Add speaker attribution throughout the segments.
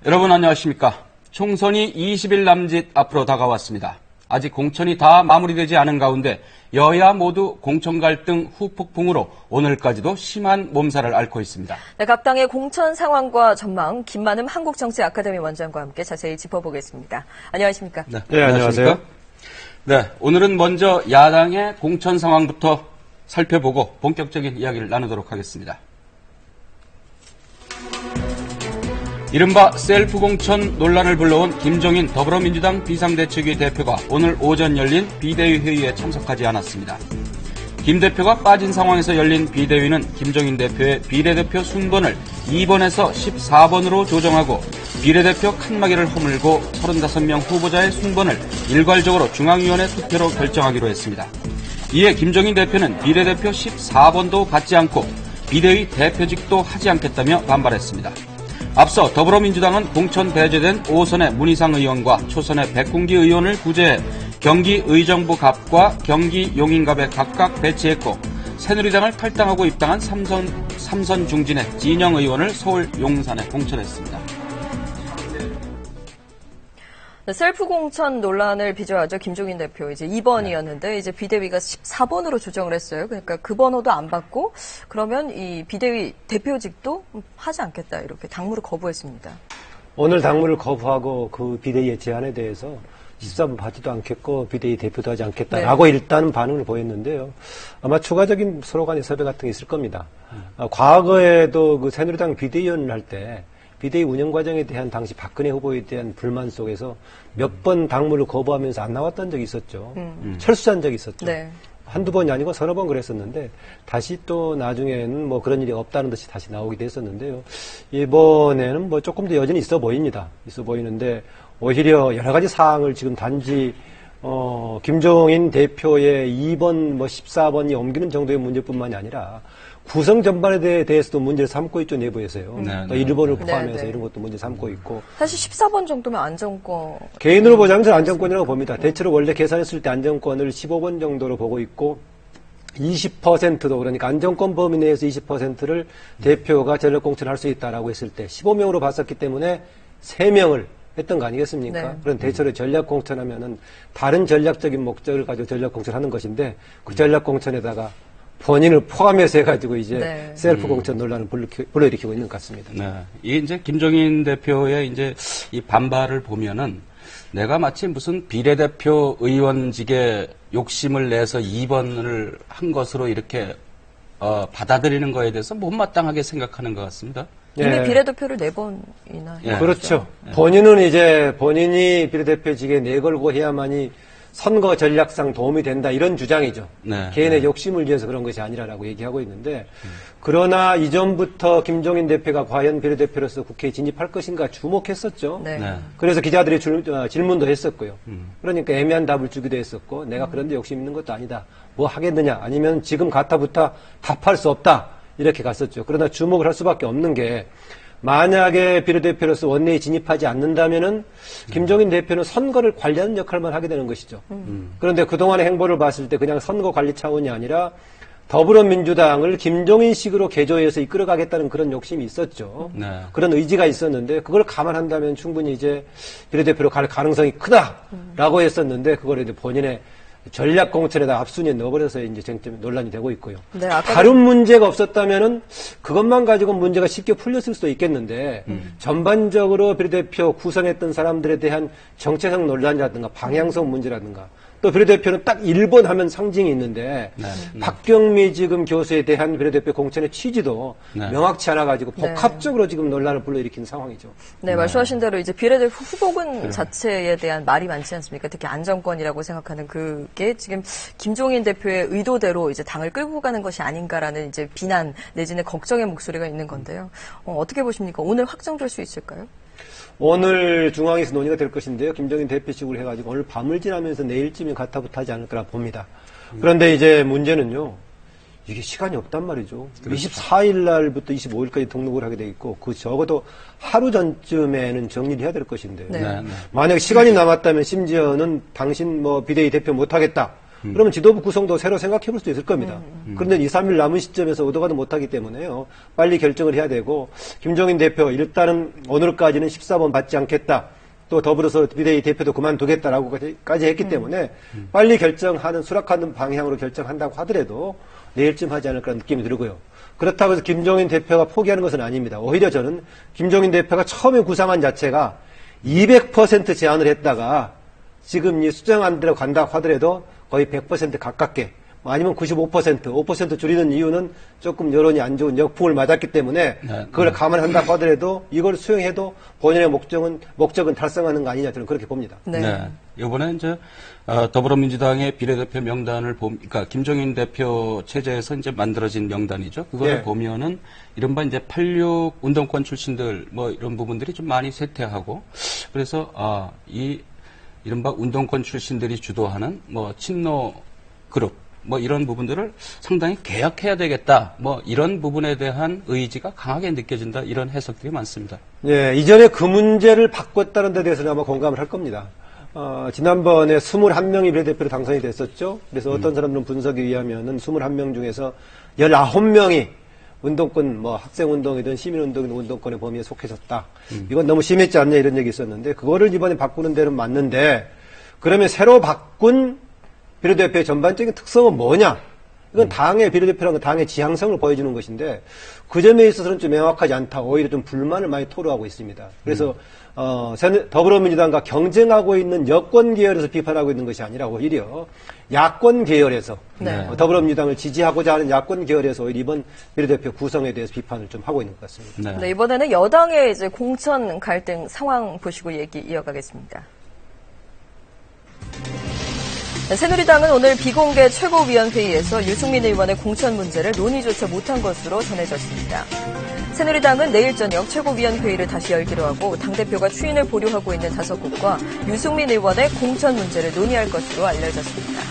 Speaker 1: 여러분 안녕하십니까. 총선이 20일 남짓 앞으로 다가왔습니다. 아직 공천이 다 마무리되지 않은 가운데 여야 모두 공천 갈등 후폭풍으로 오늘까지도 심한 몸살을 앓고 있습니다.
Speaker 2: 네, 각 당의 공천 상황과 전망, 김만흠 한국정치아카데미 원장과 함께 자세히 짚어보겠습니다. 안녕하십니까?
Speaker 3: 네, 안녕하세요.
Speaker 1: 네, 오늘은 먼저 야당의 공천 상황부터 살펴보고 본격적인 이야기를 나누도록 하겠습니다. 이른바 셀프 공천 논란을 불러온 김종인 더불어민주당 비상대책위 대표가 오늘 오전 열린 비대위 회의에 참석하지 않았습니다. 김 대표가 빠진 상황에서 열린 비대위는 김종인 대표의 비례대표 순번을 2번에서 14번으로 조정하고 비례대표 칸막이를 허물고 35명 후보자의 순번을 일괄적으로 중앙위원회 투표로 결정하기로 했습니다. 이에 김종인 대표는 비례대표 14번도 받지 않고 비대위 대표직도 하지 않겠다며 반발했습니다. 앞서 더불어민주당은 공천 배제된 5선의 문희상 의원과 초선의 백군기 의원을 구제해 경기 의정부 갑과 경기 용인갑에 각각 배치했고 새누리당을 탈당하고 입당한 삼선 중진의 진영 의원을 서울 용산에 공천했습니다.
Speaker 2: 네, 셀프 공천 논란을 비조하죠. 김종인 대표 이제 2번이었는데 이제 비대위가 14번으로 조정을 했어요. 그러니까 그 번호도 안 받고 그러면 이 비대위 대표직도 하지 않겠다 이렇게 당무를 거부했습니다.
Speaker 3: 오늘 당무를 거부하고 그 비대위의 제안에 대해서 14번 받지도 않겠고 비대위 대표도 하지 않겠다라고 일단은 반응을 보였는데요. 아마 추가적인 서로 간의 섭외 같은 게 있을 겁니다. 과거에도 그 새누리당 비대위원을 할 때 비대위 운영 과정에 대한 당시 박근혜 후보에 대한 불만 속에서 몇 번 당무를 거부하면서 안 나왔던 적이 있었죠. 철수한 적이 있었죠.
Speaker 2: 네.
Speaker 3: 한두 번이 아니고 서너 번 그랬었는데 다시 또 나중에는 뭐 그런 일이 없다는 듯이 다시 나오기도 했었는데요. 이번에는 뭐 조금 더 여전히 있어 보입니다. 있어 보이는데 오히려 여러 가지 사항을 지금 단지 김종인 대표의 2번 뭐 14번이 옮기는 정도의 문제뿐만이 아니라 구성 전반에 대해서도 문제를 삼고 있죠, 내부에서요. 또 일본을 포함해서 이런 것도 문제 삼고 있고.
Speaker 2: 사실 14번 정도면 안정권.
Speaker 3: 개인으로 보자면 저는 안정권이라고 봅니다. 대체로 원래 계산했을 때 안정권을 15번 정도로 보고 있고 20%도 그러니까 안정권 범위 내에서 20%를 대표가 전력 공천할 수 있다라고 했을 때 15명으로 봤었기 때문에 3명을 했던 거 아니겠습니까?
Speaker 2: 네.
Speaker 3: 그런 대체로 전략 공천하면은 다른 전략적인 목적을 가지고 전략 공천하는 것인데 그 전략 공천에다가 본인을 포함해서 해가지고 이제 셀프 공천 논란을 불러일으키고 있는 것 같습니다.
Speaker 1: 네. 이게 이제 김종인 대표의 이제 이 반발을 보면은 내가 마치 무슨 비례대표 의원직에 욕심을 내서 2번을 한 것으로 이렇게 받아들이는 거에 대해서 못마땅하게 생각하는 것 같습니다.
Speaker 2: 이미 비례대표를 4번이나
Speaker 3: 그렇죠. 본인은 이제 본인이 비례대표직에 내걸고 해야만이 선거 전략상 도움이 된다 이런 주장이죠. 개인의 욕심을 위해서 그런 것이 아니라라고 얘기하고 있는데 그러나 이전부터 김종인 대표가 과연 비례대표로서 국회에 진입할 것인가 주목했었죠. 그래서 기자들이 질문도 했었고요. 그러니까 애매한 답을 주기도 했었고 내가 그런데 욕심 있는 것도 아니다. 뭐 하겠느냐 아니면 지금 가타부타 답할 수 없다. 이렇게 갔었죠. 그러나 주목을 할 수밖에 없는 게 만약에 비례대표로서 원내에 진입하지 않는다면은 김종인 대표는 선거를 관리하는 역할만 하게 되는 것이죠. 그런데 그동안의 행보를 봤을 때 그냥 선거 관리 차원이 아니라 더불어민주당을 김종인식으로 개조해서 이끌어가겠다는 그런 욕심이 있었죠. 그런 의지가 있었는데 그걸 감안한다면 충분히 이제 비례대표로 갈 가능성이 크다라고 했었는데 그걸 이제 본인의 전략 공천에다 앞순위에 넣어버려서 이제 쟁점 논란이 되고 있고요. 다른 문제가 없었다면은 그것만 가지고 문제가 쉽게 풀렸을 수도 있겠는데 전반적으로 비례대표 구성했던 사람들에 대한 정체성 논란이라든가 방향성 문제라든가 또 비례대표는 딱 1번 하면 상징이 있는데 박경미 지금 교수에 대한 비례대표 공천의 취지도 명확치 않아 가지고 복합적으로 지금 논란을 불러일으킨 상황이죠.
Speaker 2: 네, 말씀하신 대로 이제 비례대표 후보군 자체에 대한 말이 많지 않습니까? 특히 안정권이라고 생각하는 그게 지금 김종인 대표의 의도대로 이제 당을 끌고 가는 것이 아닌가라는 이제 비난 내지는 걱정의 목소리가 있는 건데요. 어떻게 보십니까? 오늘 확정될 수 있을까요?
Speaker 3: 오늘 중앙에서 논의가 될 것인데요. 김종인 대표식으로 해가지고 오늘 밤을 지나면서 내일쯤에 가타부타하지 않을 거라 봅니다. 그런데 이제 문제는요. 이게 시간이 없단 말이죠. 24일 날부터 25일까지 등록을 하게 돼 있고 그 적어도 하루 전쯤에는 정리를 해야 될 것인데 만약 시간이 남았다면 심지어는 당신 뭐 비대위 대표 못하겠다. 그러면 지도부 구성도 새로 생각해 볼 수도 있을 겁니다. 그런데 2, 3일 남은 시점에서 의도가도 못하기 때문에요. 빨리 결정을 해야 되고, 김종인 대표 일단은 오늘까지는 14번 받지 않겠다. 또 더불어서 비대위 대표도 그만두겠다라고까지 했기 때문에 빨리 결정하는, 수락하는 방향으로 결정한다고 하더라도 내일쯤 하지 않을까 느낌이 들고요. 그렇다고 해서 김종인 대표가 포기하는 것은 아닙니다. 오히려 저는 김종인 대표가 처음에 구상한 자체가 200% 제안을 했다가 지금 이 수정안대로 간다고 하더라도 거의 100% 가깝게, 아니면 95%, 5% 줄이는 이유는 조금 여론이 안 좋은 역풍을 맞았기 때문에 그걸 감안한다고 하더라도 이걸 수용해도 본인의 목적은 달성하는 거 아니냐, 저는 그렇게 봅니다.
Speaker 1: 네. 이번에 이제 더불어민주당의 비례대표 명단을 그러니까 김종인 대표 체제에서 이제 만들어진 명단이죠. 그거를 보면은 이른바 이제 86 운동권 출신들 뭐 이런 부분들이 좀 많이 쇠퇴하고, 그래서 이 이른바 운동권 출신들이 주도하는 뭐 친노 그룹 뭐 이런 부분들을 상당히 개혁해야 되겠다. 뭐 이런 부분에 대한 의지가 강하게 느껴진다. 이런 해석들이 많습니다.
Speaker 3: 예, 이전에 그 문제를 바꿨다는 데 대해서는 아마 공감을 할 겁니다. 지난번에 21명이 비례대표로 당선이 됐었죠. 그래서 어떤 사람들은 분석에 의하면은 21명 중에서 19명이 운동권, 뭐 학생운동이든 시민운동이든 운동권의 범위에 속해졌다. 이건 너무 심했지 않냐 이런 얘기 있었는데, 그거를 이번에 바꾸는 데는 맞는데, 그러면 새로 바꾼 비례대표의 전반적인 특성은 뭐냐? 이건 당의 비례대표라는 건 당의 지향성을 보여주는 것인데, 그 점에 있어서는 좀 명확하지 않다. 오히려 좀 불만을 많이 토로하고 있습니다. 그래서 더불어민주당과 경쟁하고 있는 여권 계열에서 비판하고 있는 것이 아니라 오히려 야권 계열에서 더불어민주당을 지지하고자 하는 야권 계열에서 오히려 이번 비례대표 구성에 대해서 비판을 좀 하고 있는 것 같습니다.
Speaker 2: 네, 이번에는 여당의 이제 공천 갈등 상황 보시고 얘기 이어가겠습니다. 새누리당은 오늘 비공개 최고위원회의에서 유승민 의원의 공천 문제를 논의조차 못한 것으로 전해졌습니다. 새누리당은 내일 저녁 최고위원회의를 다시 열기로 하고 당대표가 추인을 보류하고 있는 5곳과 유승민 의원의 공천 문제를 논의할 것으로 알려졌습니다.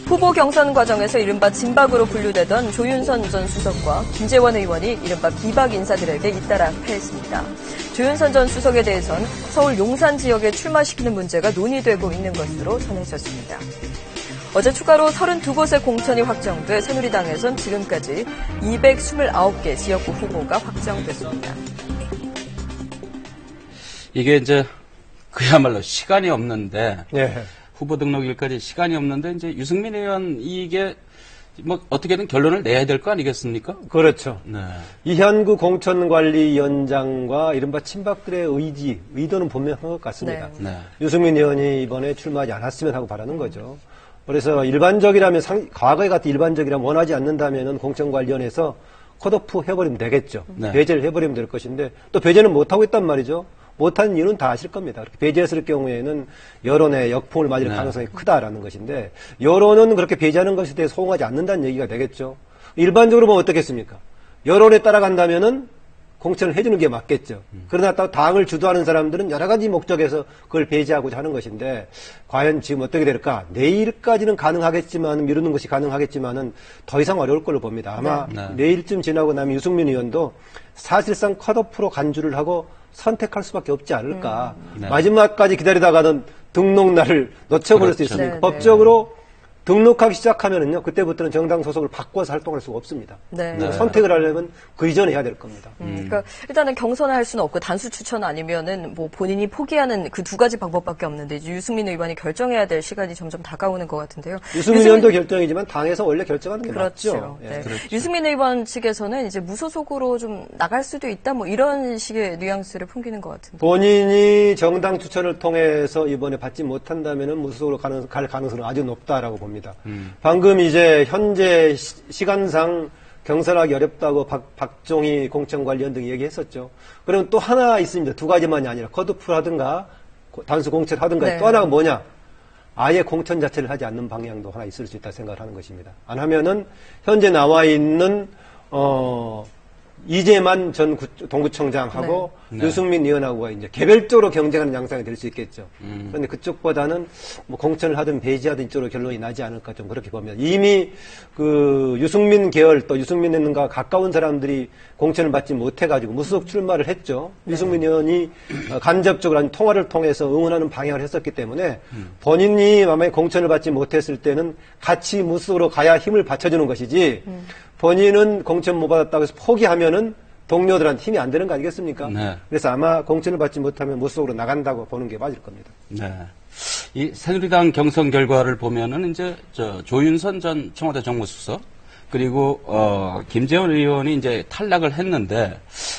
Speaker 2: 후보 경선 과정에서 이른바 진박으로 분류되던 조윤선 전 수석과 김재원 의원이 이른바 비박 인사들에게 잇따라 패했습니다. 조윤선 전 수석에 대해선 서울 용산 지역에 출마시키는 문제가 논의되고 있는 것으로 전해졌습니다. 어제 추가로 32곳의 공천이 확정돼 새누리당에선 지금까지 229개 지역구 후보가 확정됐습니다.
Speaker 1: 이게 이제 그야말로 시간이 없는데,
Speaker 3: 네.
Speaker 1: 후보 등록일까지 시간이 없는데, 이제 유승민 의원 이게 뭐 어떻게든 결론을 내야 될 거 아니겠습니까?
Speaker 3: 그렇죠.
Speaker 1: 네.
Speaker 3: 이현구 공천관리위원장과 이른바 친박들의 의도는 분명한 것 같습니다.
Speaker 1: 네.
Speaker 3: 유승민 의원이 이번에 출마하지 않았으면 하고 바라는 거죠. 그래서 일반적이라면, 과거에 같은 일반적이라면 원하지 않는다면은 공천관리위원회에서 컷오프 해버리면 되겠죠. 배제를 해버리면 될 것인데, 또 배제는 못하고 있단 말이죠. 못한 이유는 다 아실 겁니다. 배제했을 경우에는 여론의 역풍을 맞을 가능성이 크다라는 것인데, 여론은 그렇게 배제하는 것에 대해서 호응하지 않는다는 얘기가 되겠죠. 일반적으로 보면 어떻겠습니까? 여론에 따라간다면은 공천을 해주는 게 맞겠죠. 그러나 또 당을 주도하는 사람들은 여러 가지 목적에서 그걸 배제하고자 하는 것인데, 과연 지금 어떻게 될까? 내일까지는 가능하겠지만, 미루는 것이 가능하겠지만은 더 이상 어려울 걸로 봅니다. 아마 내일쯤 지나고 나면 유승민 의원도 사실상 컷오프로 간주를 하고 선택할 수밖에 없지 않을까. 마지막까지 기다리다가는 등록날을 놓쳐버릴 수 있으니까. 법적으로 등록하기 시작하면은요, 그때부터는 정당 소속을 바꿔서 활동할 수가 없습니다. 선택을 하려면 그 이전에 해야 될 겁니다.
Speaker 2: 그러니까 일단은 경선을 할 수는 없고 단수 추천 아니면은 뭐 본인이 포기하는 그 두 가지 방법밖에 없는데, 이제 유승민 의원이 결정해야 될 시간이 점점 다가오는 것 같은데요.
Speaker 3: 유승민 의원도 결정이지만 당에서 원래 결정하는 게
Speaker 2: 그렇죠.
Speaker 3: 맞죠.
Speaker 2: 네. 그렇죠. 유승민 의원 측에서는 이제 무소속으로 좀 나갈 수도 있다, 뭐 이런 식의 뉘앙스를 풍기는 것 같은데.
Speaker 3: 본인이 정당 추천을 통해서 이번에 받지 못한다면은 무소속으로 갈 가능성은 아주 높다라고 봅니다. 방금 이제 현재 시간상 경선하기 어렵다고 박종희 공천관리위원 등이 얘기했었죠. 그러면 또 하나 있습니다. 두 가지만이 아니라 컷오프를 하든가 단수 공천을 하든가. 또 하나가 뭐냐? 아예 공천 자체를 하지 않는 방향도 하나 있을 수 있다 생각을 하는 것입니다. 안 하면은 현재 나와 있는 이재만 전 동구청장하고
Speaker 1: 네.
Speaker 3: 유승민 의원하고가 이제 개별적으로 경쟁하는 양상이 될 수 있겠죠. 그런데 그쪽보다는 뭐 공천을 하든 배제하든 이쪽으로 결론이 나지 않을까 좀 그렇게 봅니다. 이미 그 유승민 계열 또 유승민 의원과 가까운 사람들이 공천을 받지 못해가지고 무소속 출마를 했죠. 유승민 의원이 간접적으로 한 통화를 통해서 응원하는 방향을 했었기 때문에 본인이 만약에 공천을 받지 못했을 때는 같이 무소속으로 가야 힘을 받쳐주는 것이지 본인은 공천 못 받았다고 해서 포기하면은 동료들한테 힘이 안 되는 거 아니겠습니까?
Speaker 1: 네.
Speaker 3: 그래서 아마 공천을 받지 못하면 무소속으로 나간다고 보는 게 맞을 겁니다.
Speaker 1: 네. 이 새누리당 경선 결과를 보면은 이제 조윤선 전 청와대 정무수석 그리고 김재원 의원이 이제 탈락을 했는데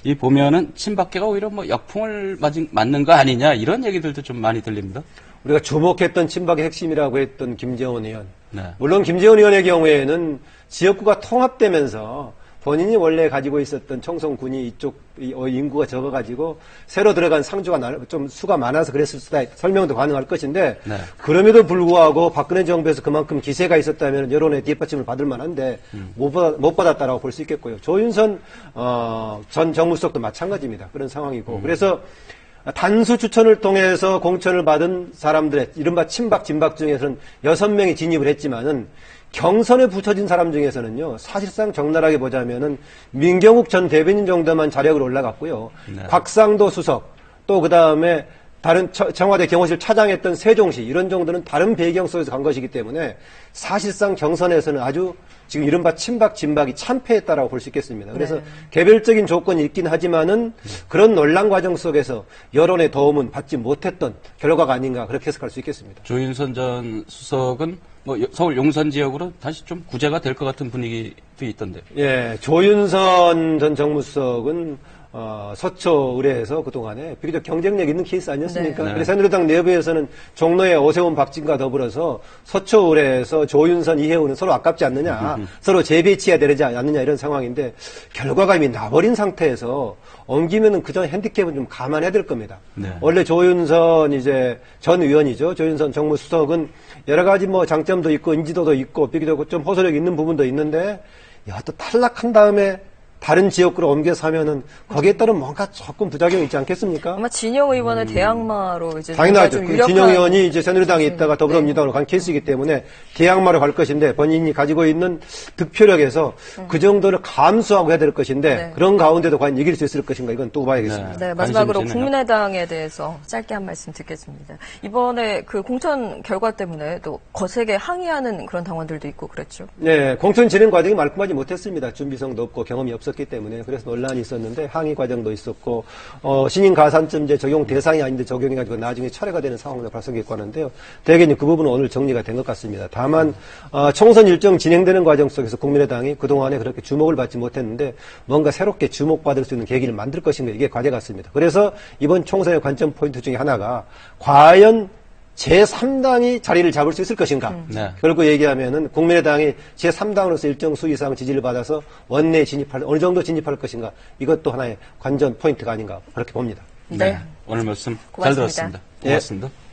Speaker 1: 이 보면은 친박계가 오히려 뭐 역풍을 맞는 거 아니냐 이런 얘기들도 좀 많이 들립니다.
Speaker 3: 우리가 주목했던 친박의 핵심이라고 했던 김재원 의원.
Speaker 1: 네.
Speaker 3: 물론 김재원 의원의 경우에는 지역구가 통합되면서 본인이 원래 가지고 있었던 청송군이 이쪽 인구가 적어가지고 새로 들어간 상주가 좀 수가 많아서 그랬을 수다 설명도 가능할 것인데
Speaker 1: 네.
Speaker 3: 그럼에도 불구하고 박근혜 정부에서 그만큼 기세가 있었다면 여론의 뒷받침을 받을 만한데 못 받았다라고 볼 수 있겠고요. 조윤선 전 정무수석도 마찬가지입니다. 그런 상황이고 그래서 단수 추천을 통해서 공천을 받은 사람들의 이른바 친박, 진박 중에서는 6명이 진입을 했지만은 경선에 붙여진 사람 중에서는요, 사실상 적나라하게 보자면은 민경욱 전 대변인 정도만 자력으로 올라갔고요.
Speaker 1: 네.
Speaker 3: 곽상도 수석, 또 그 다음에 다른 청와대 경호실 차장했던 세종시 이런 정도는 다른 배경 속에서 간 것이기 때문에 사실상 경선에서는 아주 지금 이른바 친박, 진박이 참패했다라고 볼 수 있겠습니다. 그래서
Speaker 2: 네.
Speaker 3: 개별적인 조건이 있긴 하지만은 그런 논란 과정 속에서 여론의 도움은 받지 못했던 결과가 아닌가 그렇게 해석할 수 있겠습니다.
Speaker 1: 조윤선 전 수석은 뭐 서울 용산 지역으로 다시 좀 구제가 될 것 같은 분위기도 있던데요.
Speaker 3: 예, 조윤선 전 정무수석은 서초 의뢰에서 그동안에 비교적 경쟁력 있는 케이스 아니었습니까?
Speaker 1: 네.
Speaker 3: 그래서 새누리당 내부에서는 종로의 오세훈 박진과 더불어서 서초 의뢰에서 조윤선 이해우는 서로 아깝지 않느냐, 서로 재배치해야 되지 않느냐 이런 상황인데 결과가 이미 나버린 상태에서 옮기면은 그전 핸디캡은 좀 감안해야 될 겁니다.
Speaker 1: 네.
Speaker 3: 원래 조윤선 이제 전 의원이죠. 조윤선 정무수석은 여러 가지 뭐 장점도 있고 인지도도 있고 비교적 좀 호소력 있는 부분도 있는데 야, 또 탈락한 다음에 다른 지역구로 옮겨서 하면은 거기에 따른 뭔가 조금 부작용이 있지 않겠습니까?
Speaker 2: 아마 진영 의원의 대항마로 이제
Speaker 3: 당연하죠.
Speaker 2: 좀
Speaker 3: 그
Speaker 2: 유력한
Speaker 3: 진영 의원이 이제 새누리당에 있다가
Speaker 2: 네.
Speaker 3: 더불어민주당으로 간 케이스이기 때문에 대항마로 갈 것인데 본인이 가지고 있는 득표력에서 그 정도를 감수하고 해야 될 것인데
Speaker 2: 네.
Speaker 3: 그런 가운데도 과연 이길 수 있을 것인가 이건 또 봐야겠습니다.
Speaker 2: 네, 마지막으로
Speaker 1: 관심이 있네요.
Speaker 2: 국민의당에 대해서 짧게 한 말씀 듣겠습니다. 이번에 그 공천 결과 때문에 또 거세게 항의하는 그런 당원들도 있고 그랬죠.
Speaker 3: 네, 공천 진행 과정이 말끔하지 못했습니다. 준비성도 없고 경험이 없었기 때문에 그래서 논란이 있었는데 항의 과정도 있었고 신인 가산점제 적용 대상이 아닌데 적용해가지고 나중에 철회가 되는 상황도 발생했고 하는데요. 대개 그 부분은 오늘 정리가 된 것 같습니다. 다만 총선 일정 진행되는 과정 속에서 국민의당이 그동안에 그렇게 주목을 받지 못했는데 뭔가 새롭게 주목받을 수 있는 계기를 만들 것인가 이게 과제 같습니다. 그래서 이번 총선의 관점 포인트 중에 하나가 과연 제3당이 자리를 잡을 수 있을 것인가.
Speaker 1: 네.
Speaker 3: 결국 얘기하면은 국민의당이 제3당으로서 일정 수 이상 지지를 받아서 원내에 어느 정도 진입할 것인가. 이것도 하나의 관전 포인트가 아닌가 그렇게 봅니다.
Speaker 2: 네.
Speaker 1: 오늘 말씀 잘
Speaker 2: 고맙습니다.
Speaker 1: 들었습니다. 고맙습니다.